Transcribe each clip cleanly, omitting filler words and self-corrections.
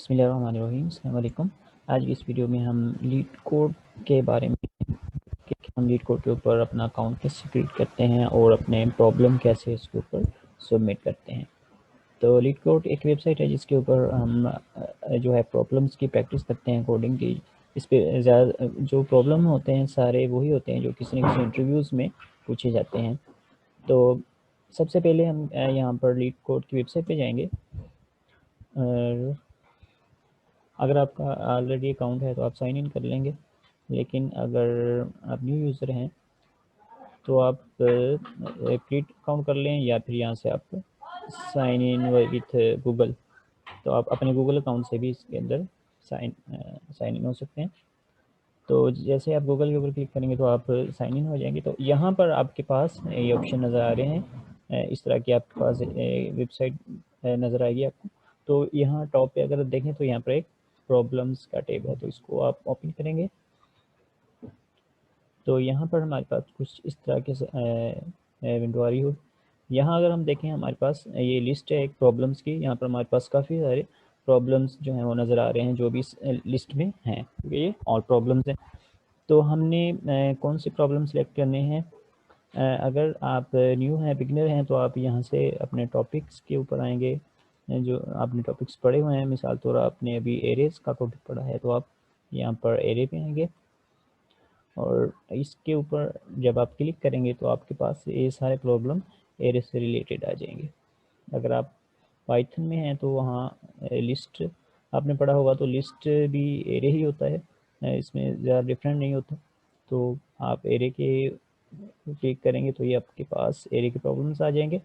बिस्मिल्लाहिर्रहमानिर्रहीम, अस्सलाम वालेकुम। आज की इस वीडियो में हम लीड कोड के बारे में कि हम लीड कोड के ऊपर अपना अकाउंट कैसे क्रिएट करते हैं और अपने प्रॉब्लम कैसे इसके ऊपर सबमिट करते हैं। तो लीड कोड एक वेबसाइट है जिसके ऊपर हम जो है प्रॉब्लम्स की प्रैक्टिस करते हैं कोडिंग की। इस पर ज़्यादा जो प्रॉब्लम होते हैं सारे वही होते हैं जो किसी न किसी इंटरव्यूज़ में पूछे जाते हैं। तो सबसे पहले हम यहाँ पर लीड कोड की वेबसाइट पे जाएंगे। और अगर आपका ऑलरेडी अकाउंट है तो आप साइन इन कर लेंगे, लेकिन अगर आप न्यू यूज़र हैं तो आप क्रिएट अकाउंट कर लें या फिर यहाँ से आप साइन इन विथ गूगल, तो आप अपने गूगल अकाउंट से भी इसके अंदर साइन इन हो सकते हैं। तो जैसे आप गूगल के ऊपर क्लिक करेंगे तो आप साइन इन हो जाएंगे। तो यहाँ पर आपके पास ये ऑप्शन नज़र आ रहे हैं, इस तरह की आपके पास वेबसाइट नज़र आएगी आपको। तो यहाँ टॉप पे अगर देखें तो यहाँ पर एक प्रॉब्लम्स का टैब है, तो इसको आप ओपन करेंगे तो यहाँ पर हमारे पास कुछ इस तरह के विंडो आ रही हो। यहाँ अगर हम देखें हमारे पास ये लिस्ट है एक प्रॉब्लम्स की। यहाँ पर हमारे पास काफ़ी सारे प्रॉब्लम्स जो हैं वो नज़र आ रहे हैं जो भी इस लिस्ट में हैं, क्योंकि ये ऑल प्रॉब्लम्स हैं। तो हमने कौन सी प्रॉब्लम सेलेक्ट करने हैं। अगर आप न्यू हैं, बिगनर हैं, तो आप यहाँ से अपने टॉपिक्स के ऊपर आएंगे। जो आपने टॉपिक्स पढ़े हुए हैं, मिसाल तौर आपने अभी एरेज़ का टॉपिक पढ़ा है तो आप यहाँ पर एरे पे आएंगे और इसके ऊपर जब आप क्लिक करेंगे तो आपके पास ये सारे प्रॉब्लम एरे से रिलेटेड आ जाएंगे। अगर आप पाइथन में हैं तो वहाँ लिस्ट आपने पढ़ा होगा, तो लिस्ट भी एरे ही होता है, इसमें ज़्यादा डिफरेंट नहीं होता। तो आप एरे के क्लिक करेंगे तो ये आपके पास एरे के प्रॉब्लम्स आ जाएंगे।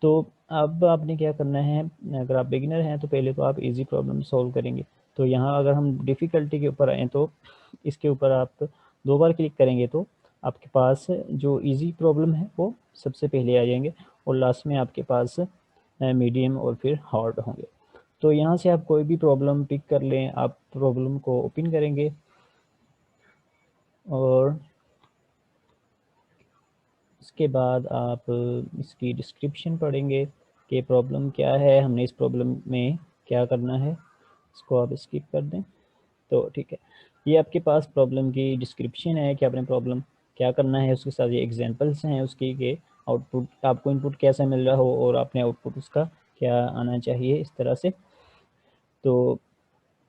तो अब आपने क्या करना है, अगर आप बिगिनर हैं तो पहले तो आप इजी प्रॉब्लम सॉल्व करेंगे। तो यहाँ अगर हम डिफ़िकल्टी के ऊपर आएँ तो इसके ऊपर आप 2 बार क्लिक करेंगे तो आपके पास जो इजी प्रॉब्लम है वो सबसे पहले आ जाएंगे और लास्ट में आपके पास मीडियम और फिर हार्ड होंगे। तो यहाँ से आप कोई भी प्रॉब्लम पिक कर लें, आप प्रॉब्लम को ओपन करेंगे और इसके बाद आप इसकी डिस्क्रिप्शन पढ़ेंगे कि प्रॉब्लम क्या है, हमने इस प्रॉब्लम में क्या करना है। इसको आप स्किप कर दें तो ठीक है। ये आपके पास प्रॉब्लम की डिस्क्रिप्शन है कि आपने प्रॉब्लम क्या करना है, उसके साथ ये एग्जांपल्स हैं उसकी कि आउटपुट आपको इनपुट कैसा मिल रहा हो और आपने आउटपुट उसका क्या आना चाहिए, इस तरह से। तो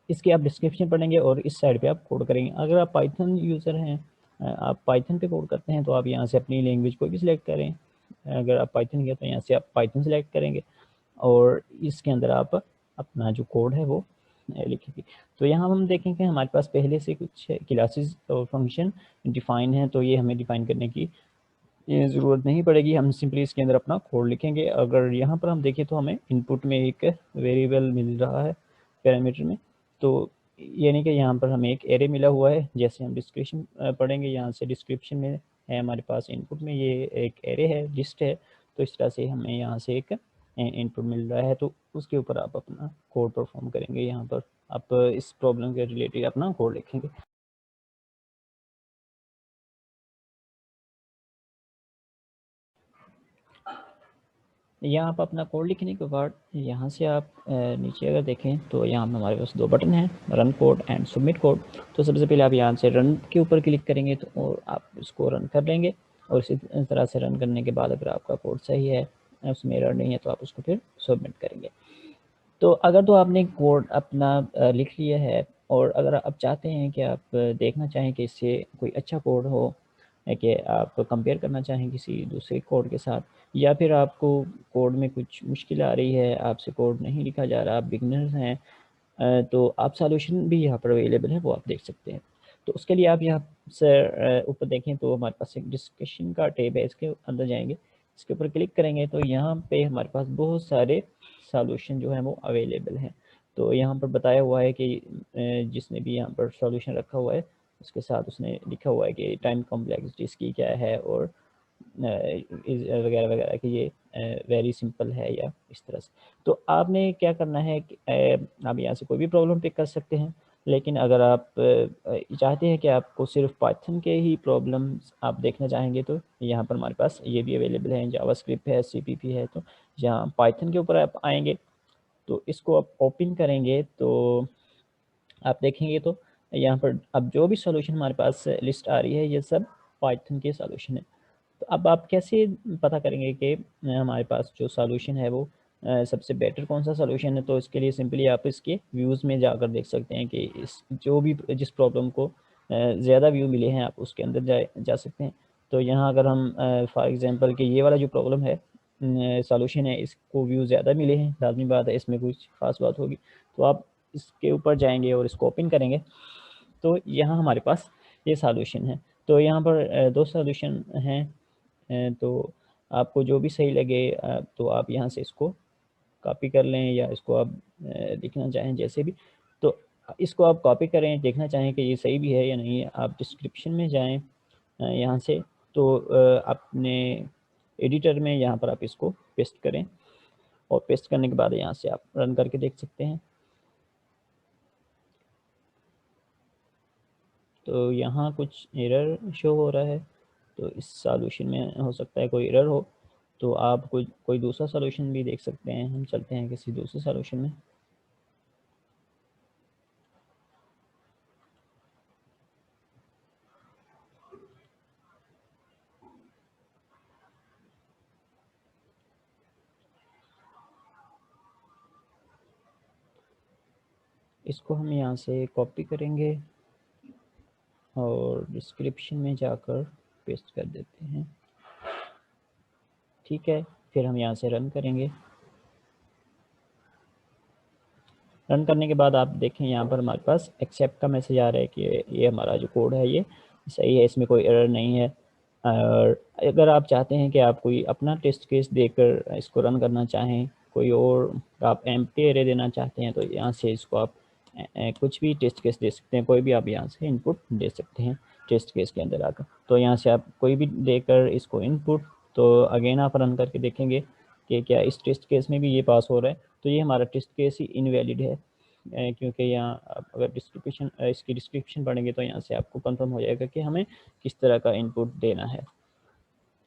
इसकी आप डिस्क्रिप्शन पढ़ेंगे और इस साइड पे आप कोड करेंगे। अगर आप पाइथन यूज़र हैं, आप पाइथन पे कोड करते हैं तो आप यहाँ से अपनी लैंग्वेज कोई भी सिलेक्ट करें। अगर आप पाइथन किया तो यहाँ से आप पाइथन सेलेक्ट करेंगे और इसके अंदर आप अपना जो कोड है वो लिखेंगे। तो यहाँ हम देखेंगे हमारे पास पहले से कुछ क्लासेस और फंक्शन डिफ़ाइन है, तो ये हमें डिफ़ाइन करने की ये ज़रूरत नहीं पड़ेगी, हम सिंपली इसके अंदर अपना कोड लिखेंगे। अगर यहाँ पर हम देखें तो हमें इनपुट में एक वेरिएबल मिल रहा है पैरामीटर में, तो यानी कि यहाँ पर हमें एक एरे मिला हुआ है। जैसे हम डिस्क्रिप्शन पढ़ेंगे, यहाँ से डिस्क्रिप्शन में है हमारे पास इनपुट में ये एक एरे है, लिस्ट है। तो इस तरह से हमें यहाँ से एक इनपुट मिल रहा है, तो उसके ऊपर आप अपना कोड परफॉर्म करेंगे। यहाँ पर आप इस प्रॉब्लम के रिलेटेड अपना कोड लिखेंगे। यहाँ आप अपना कोड लिखने के बाद यहाँ से आप नीचे अगर देखें तो यहाँ पर हमारे पास 2 बटन हैं, run code and submit code. तो सबसे पहले आप यहाँ से रन के ऊपर क्लिक करेंगे तो और आप इसको रन कर लेंगे और इसी तरह से रन करने के बाद अगर आपका कोड सही है, उसमें एरर नहीं है, तो आप उसको फिर सबमिट करेंगे। तो अगर तो आपने कोड अपना लिख लिया है और अगर आप चाहते हैं कि आप देखना चाहें कि इससे कोई अच्छा कोड हो, कि आप कंपेयर करना चाहें किसी दूसरे कोड के साथ, या फिर आपको कोड में कुछ मुश्किल आ रही है, आपसे कोड नहीं लिखा जा रहा, आप बिगनर्स हैं, तो आप सॉल्यूशन भी यहाँ पर अवेलेबल है, वो आप देख सकते हैं। तो उसके लिए आप यहाँ से ऊपर देखें तो हमारे पास एक डिस्कशन का टैब है, इसके अंदर जाएंगे, इसके ऊपर क्लिक करेंगे तो यहाँ पे हमारे पास बहुत सारे सॉल्यूशन जो है वो अवेलेबल हैं। तो यहाँ पर बताया हुआ है कि जिसने भी यहाँ पर सॉल्यूशन रखा हुआ है उसके साथ उसने लिखा हुआ है कि टाइम कॉम्प्लेक्सिटी इसकी क्या है और वगैरह वगैरह कि ये वेरी सिंपल है या इस तरह से। तो आपने क्या करना है कि आप यहाँ से कोई भी प्रॉब्लम पिक कर सकते हैं, लेकिन अगर आप चाहते हैं कि आपको सिर्फ पाइथन के ही प्रॉब्लम्स आप देखना चाहेंगे तो यहाँ पर हमारे पास ये भी अवेलेबल है, जावास्क्रिप्ट है, सीपीपी है। तो यहाँ पाइथन के ऊपर आप आएंगे तो इसको आप ओपन करेंगे तो आप देखेंगे तो यहाँ पर अब जो भी सॉल्यूशन हमारे पास लिस्ट आ रही है ये सब पाइथन के सॉल्यूशन है। तो अब आप कैसे पता करेंगे कि हमारे पास जो सॉल्यूशन है वो सबसे बेटर कौन सा सॉल्यूशन है? तो इसके लिए सिंपली आप इसके व्यूज़ में जाकर देख सकते हैं कि इस जो भी जिस प्रॉब्लम को ज़्यादा व्यू मिले हैं आप उसके अंदर जा सकते हैं। तो यहाँ अगर हम फॉर एग्जांपल कि ये वाला जो प्रॉब्लम है सॉल्यूशन है इसको व्यू ज़्यादा मिले हैं, लाज़मी बात है इसमें कुछ ख़ास बात होगी। तो आप इसके ऊपर जाएँगे और इसको ओपन करेंगे तो यहाँ हमारे पास ये सॉल्यूशन है। तो यहाँ पर 2 सॉल्यूशन हैं। तो आपको जो भी सही लगे तो आप यहाँ से इसको कॉपी कर लें या इसको आप लिखना चाहें जैसे भी। तो इसको आप कॉपी करें, देखना चाहें कि ये सही भी है या नहीं है, आप डिस्क्रिप्शन में जाएँ यहाँ से तो अपने एडिटर में यहाँ पर आप इसको पेस्ट करें और पेस्ट करने के बाद यहाँ से आप रन करके देख सकते हैं। तो यहाँ कुछ एरर शो हो रहा है, तो इस सॉल्यूशन में हो सकता है कोई एरर हो, तो आप कोई दूसरा सॉल्यूशन भी देख सकते हैं। हम चलते हैं किसी दूसरे सॉल्यूशन में। इसको हम यहाँ से कॉपी करेंगे और डिस्क्रिप्शन में जाकर पेस्ट कर देते हैं। ठीक है, फिर हम यहाँ से रन करेंगे। रन करने के बाद आप देखें यहाँ पर हमारे पास एक्सेप्ट का मैसेज आ रहा है कि ये हमारा जो कोड है ये सही है, इसमें कोई एरर नहीं है। और अगर आप चाहते हैं कि आप कोई अपना टेस्ट केस देकर इसको रन करना चाहें, कोई और आप एम्प्टी एरे देना चाहते हैं, तो यहाँ से इसको आप कुछ भी टेस्ट केस दे सकते हैं, कोई भी आप यहाँ से इनपुट दे सकते हैं टेस्ट केस के अंदर आकर। तो यहाँ से आप कोई भी देकर इसको इनपुट, तो अगेन आप रन करके देखेंगे कि क्या इस टेस्ट केस में भी ये पास हो रहा है। तो ये हमारा टेस्ट केस ही इनवैलिड है, क्योंकि यहाँ आप अगर डिस्क्रिप्शन इसकी डिस्क्रिप्शन पढ़ेंगे तो यहाँ से आपको कंफर्म हो जाएगा कि हमें किस तरह का इनपुट देना है।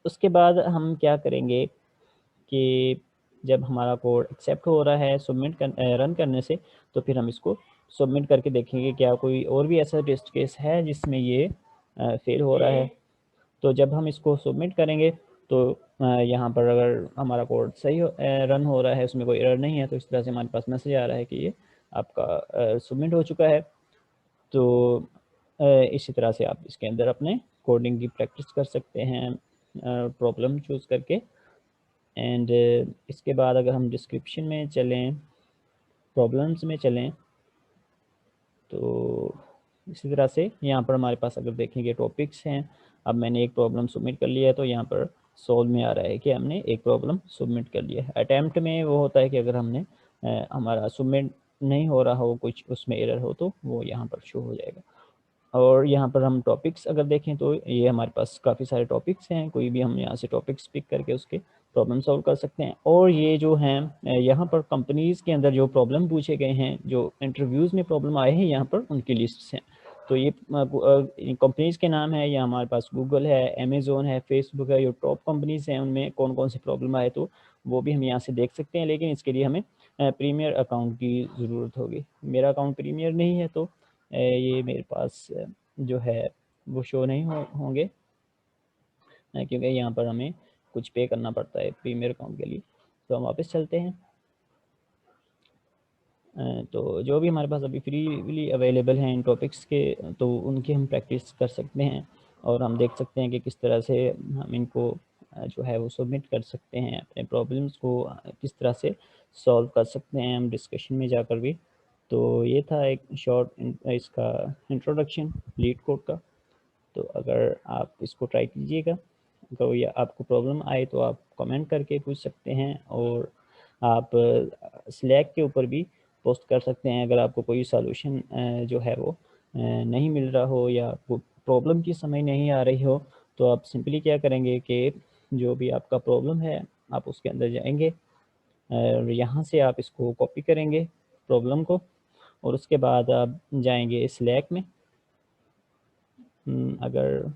उसके बाद हम क्या करेंगे कि जब हमारा कोड एक्सेप्ट हो रहा है रन करने से, तो फिर हम इसको सबमिट करके देखेंगे क्या कोई और भी ऐसा टेस्ट केस है जिसमें ये फेल हो रहा है। तो जब हम इसको सबमिट करेंगे तो यहाँ पर अगर हमारा कोड सही रन हो रहा है, उसमें कोई एरर नहीं है, तो इस तरह से हमारे पास मैसेज आ रहा है कि ये आपका सबमिट हो चुका है। तो इसी तरह से आप इसके अंदर अपने कोडिंग की प्रैक्टिस कर सकते हैं प्रॉब्लम चूज़ करके। एंड इसके बाद अगर हम डिस्क्रिप्शन में चलें, प्रॉब्लम्स में चलें, तो इसी तरह से यहाँ पर हमारे पास अगर देखेंगे टॉपिक्स हैं। अब मैंने एक प्रॉब्लम सबमिट कर लिया है, तो यहाँ पर सॉल्व में आ रहा है कि हमने एक प्रॉब्लम सबमिट कर लिया है। अटैम्प्ट में वो होता है कि अगर हमने हमारा सबमिट नहीं हो रहा हो, कुछ उसमें एरर हो, तो वो यहाँ पर शो हो जाएगा। और यहाँ पर हम टॉपिक्स अगर देखें तो ये हमारे पास काफ़ी सारे टॉपिक्स हैं, कोई भी हम यहाँ से टॉपिक्स पिक करके उसके प्रॉब्लम सॉल्व कर सकते हैं। और ये जो हैं यहाँ पर कंपनीज़ के अंदर जो प्रॉब्लम पूछे गए हैं, जो इंटरव्यूज़ में प्रॉब्लम आए हैं, यहाँ पर उनकी लिस्ट्स हैं। तो ये कंपनीज़ के नाम है, या हमारे पास गूगल है, अमेज़ोन है, फेसबुक है, जो टॉप कंपनीज़ हैं उनमें कौन कौन सी प्रॉब्लम आए, तो वो भी हम यहाँ से देख सकते हैं। लेकिन इसके लिए हमें प्रीमियर अकाउंट की ज़रूरत होगी। मेरा अकाउंट प्रीमियर नहीं है, तो ये मेरे पास जो है वो शो नहीं होंगे, क्योंकि यहाँ पर हमें कुछ पे करना पड़ता है प्रीमियर अकाउंट के लिए। तो हम वापस चलते हैं। तो जो भी हमारे पास अभी फ्रीली अवेलेबल हैं इन टॉपिक्स के, तो उनकी हम प्रैक्टिस कर सकते हैं और हम देख सकते हैं कि किस तरह से हम इनको जो है वो सबमिट कर सकते हैं, अपने प्रॉब्लम्स को किस तरह से सॉल्व कर सकते हैं हम डिस्कशन में जाकर भी। तो ये था एक शॉर्ट इसका इंट्रोडक्शन लीड कोड का। तो अगर आप इसको ट्राई कीजिएगा, तो या आपको प्रॉब्लम आए तो आप कमेंट करके पूछ सकते हैं, और आप स्लैक के ऊपर भी पोस्ट कर सकते हैं अगर आपको कोई सॉल्यूशन जो है वो नहीं मिल रहा हो, या आपको प्रॉब्लम की समझ नहीं आ रही हो। तो आप सिंपली क्या करेंगे कि जो भी आपका प्रॉब्लम है आप उसके अंदर जाएंगे और यहाँ से आप इसको कॉपी करेंगे प्रॉब्लम को, और उसके बाद आप जाएंगे स्लैक में। अगर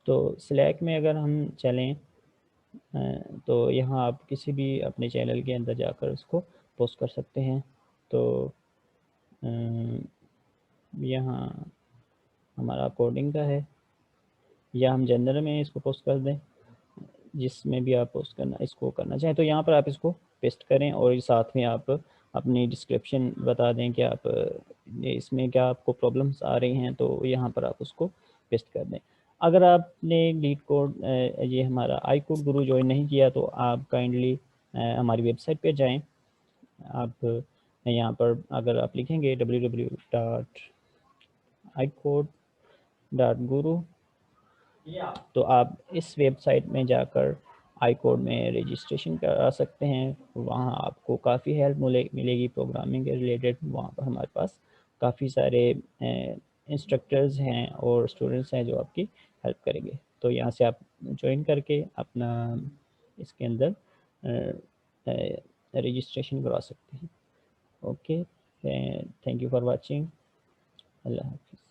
तो स्लैक में अगर हम चलें तो यहाँ आप किसी भी अपने चैनल के अंदर जाकर उसको पोस्ट कर सकते हैं। तो यहाँ हमारा कोडिंग का है, या हम जनरल में इसको पोस्ट कर दें, जिसमें भी आप पोस्ट करना इसको करना चाहें। तो यहाँ पर आप इसको पेस्ट करें और साथ में आप अपनी डिस्क्रिप्शन बता दें कि आप इसमें क्या आपको प्रॉब्लम्स आ रही हैं, तो यहाँ पर आप उसको पेस्ट कर दें। अगर आपने लीड कोड ये हमारा आई कोड गुरु ज्वाइन नहीं किया तो आप काइंडली हमारी वेबसाइट पे जाएं। आप यहाँ पर अगर आप लिखेंगे www.icode.guru तो आप इस वेबसाइट में जाकर आई कोड में रजिस्ट्रेशन करा सकते हैं। वहाँ आपको काफ़ी हेल्प मिलेगी प्रोग्रामिंग के रिलेटेड। वहाँ पर हमारे पास काफ़ी सारे इंस्ट्रक्टर्स हैं और स्टूडेंट्स हैं जो आपकी हेल्प करेंगे। तो यहाँ से आप ज्वाइन करके अपना इसके अंदर रजिस्ट्रेशन करवा सकते हैं। Okay, thank you for watching. अल्लाह हाफिज़।